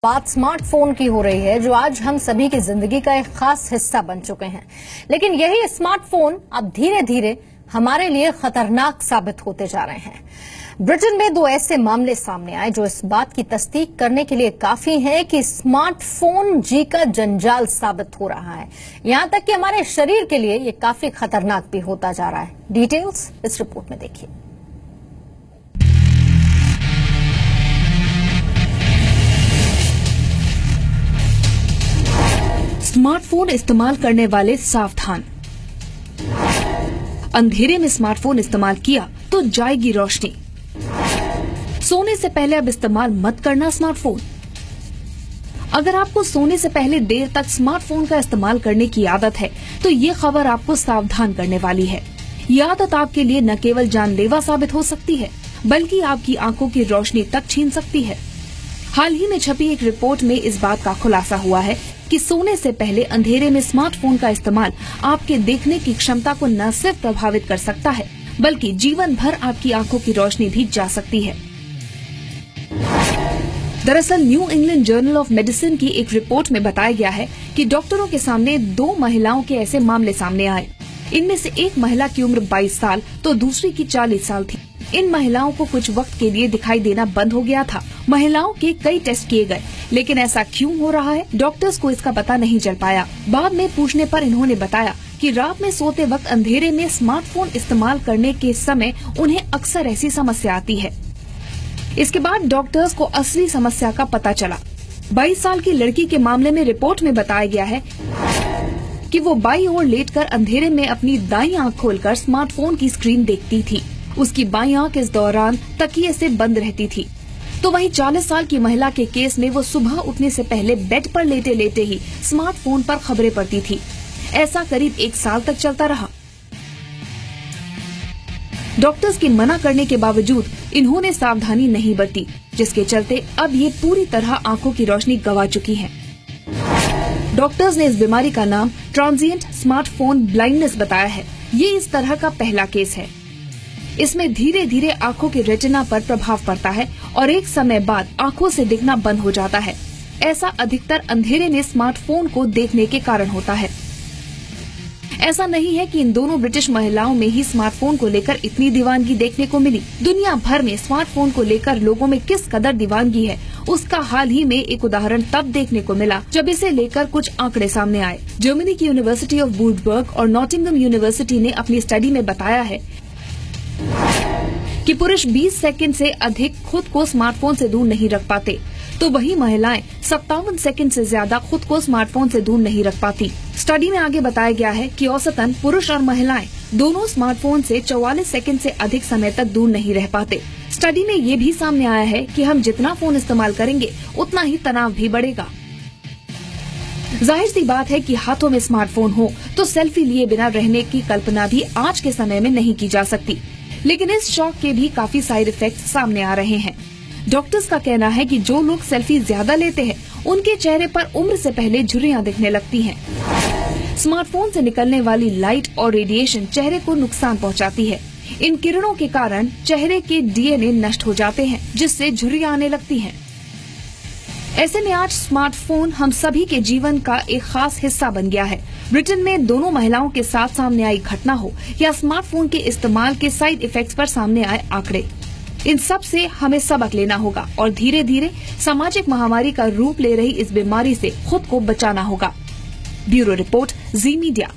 बात स्मार्टफोन की हो रही है, जो आज हम सभी की जिंदगी का एक खास हिस्सा बन चुके हैं। लेकिन यही स्मार्टफोन अब धीरे धीरे हमारे लिए खतरनाक साबित होते जा रहे हैं। ब्रिटेन में 2 ऐसे मामले सामने आए जो इस बात की तस्दीक करने के लिए काफी हैं कि स्मार्टफोन जी का जंजाल साबित हो रहा है। यहां तक कि हमारे शरीर के लिए ये काफी खतरनाक भी होता जा रहा है। डिटेल्स इस रिपोर्ट में देखिए। स्मार्टफोन इस्तेमाल करने वाले सावधान। अंधेरे में स्मार्टफोन इस्तेमाल किया तो जाएगी रोशनी। सोने से पहले अब इस्तेमाल मत करना स्मार्टफोन। अगर आपको सोने से पहले देर तक स्मार्टफोन का इस्तेमाल करने की आदत है तो ये खबर आपको सावधान करने वाली है। ये आदत आपके लिए न केवल जानलेवा साबित हो सकती है बल्कि आपकी आंखों की रोशनी तक छीन सकती है। हाल ही में छपी एक रिपोर्ट में इस बात का खुलासा हुआ है कि सोने से पहले अंधेरे में स्मार्टफोन का इस्तेमाल आपके देखने की क्षमता को न सिर्फ प्रभावित कर सकता है बल्कि जीवन भर आपकी आंखों की रोशनी भी जा सकती है। दरअसल new England journal of medicine की एक रिपोर्ट में बताया गया है कि डॉक्टरों के सामने 2 महिलाओं के ऐसे मामले सामने आए। इनमें से एक महिला की उम्र 22 साल तो दूसरी की 40 साल थी। इन महिलाओं को कुछ वक्त के लिए दिखाई देना बंद हो गया था। महिलाओं के कई टेस्ट किए गए, लेकिन ऐसा क्यों हो रहा है, डॉक्टर्स को इसका पता नहीं चल पाया। बाद में पूछने पर इन्होंने बताया कि रात में सोते वक्त अंधेरे में स्मार्टफोन इस्तेमाल करने के समय उन्हें अक्सर ऐसी समस्या आती है। इसके बाद डॉक्टर्स को असली समस्या का पता चला। 22 साल की लड़की के मामले में रिपोर्ट में बताया गया है कि वो बाईं ओर लेटकर अंधेरे में अपनी दाईं आंख खोलकर स्मार्टफोन की स्क्रीन देखती थी। उसकी बाईं आंख इस दौरान तकिए से बंद रहती थी। तो वहीं 40 साल की महिला के केस में वो सुबह उठने से पहले बेड पर लेटे लेटे ही स्मार्टफोन पर खबरें पढ़ती थी। ऐसा करीब 1 साल तक चलता रहा। डॉक्टर्स के मना करने के बावजूद इन्होंने सावधानी नहीं बरती, जिसके चलते अब ये पूरी तरह आंखों की रोशनी गंवा चुकी हैं। डॉक्टर्स ने इस बीमारी का नाम ट्रांजिएंट स्मार्टफोन ब्लाइंडनेस बताया है। ये इस तरह का पहला केस है। इसमें धीरे धीरे आंखों के रेटिना पर प्रभाव पड़ता है और एक समय बाद आंखों से दिखना बंद हो जाता है। ऐसा अधिकतर अंधेरे में स्मार्टफोन को देखने के कारण होता है। ऐसा नहीं है कि इन दोनों ब्रिटिश महिलाओं में ही स्मार्टफोन को लेकर इतनी दीवानगी देखने को मिली। दुनिया भर में स्मार्टफोन को लेकर लोगों में किस कदर दीवानगी है, उसका हाल ही में एक उदाहरण तब देखने को मिला जब इसे लेकर कुछ आंकड़े सामने आए। जर्मनी की यूनिवर्सिटी ऑफ वुडबर्ग और नॉटिंघम यूनिवर्सिटी ने अपनी स्टडी में बताया है कि पुरुष 20 सेकंड से अधिक खुद को स्मार्टफोन से दूर नहीं रख पाते, तो वही महिलाएं 57 सेकंड से ज्यादा खुद को स्मार्टफोन से दूर नहीं रख पाती। स्टडी में आगे बताया गया है कि औसतन पुरुष और महिलाएं दोनों स्मार्टफोन से 44 सेकंड से अधिक समय तक दूर नहीं रह पाते। स्टडी में ये भी सामने आया है कि हम जितना फोन इस्तेमाल करेंगे उतना ही तनाव भी बढ़ेगा। जाहिर सी बात है कि हाथों में स्मार्टफोन हो तो सेल्फी लिए बिना रहने की कल्पना भी आज के समय में नहीं की जा सकती। लेकिन इस शौक के भी काफी साइड इफेक्ट्स सामने आ रहे हैं। डॉक्टर्स का कहना है कि जो लोग सेल्फी ज्यादा लेते हैं उनके चेहरे पर उम्र से पहले झुर्रियां दिखने लगती हैं। स्मार्टफोन से निकलने वाली लाइट और रेडिएशन चेहरे को नुकसान पहुंचाती है। इन किरणों के कारण चेहरे के डीएनए नष्ट हो जाते हैं, जिससे झुर्रियां आने लगती हैं। ऐसे में आज स्मार्टफोन हम सभी के जीवन का एक खास हिस्सा बन गया है। ब्रिटेन में दोनों महिलाओं के साथ सामने आई घटना हो या स्मार्टफोन के इस्तेमाल के साइड इफेक्ट्स पर सामने आए आंकड़े, इन सब से हमें सबक लेना होगा और धीरे धीरे सामाजिक महामारी का रूप ले रही इस बीमारी से खुद को बचाना होगा। ब्यूरो रिपोर्ट, जी मीडिया।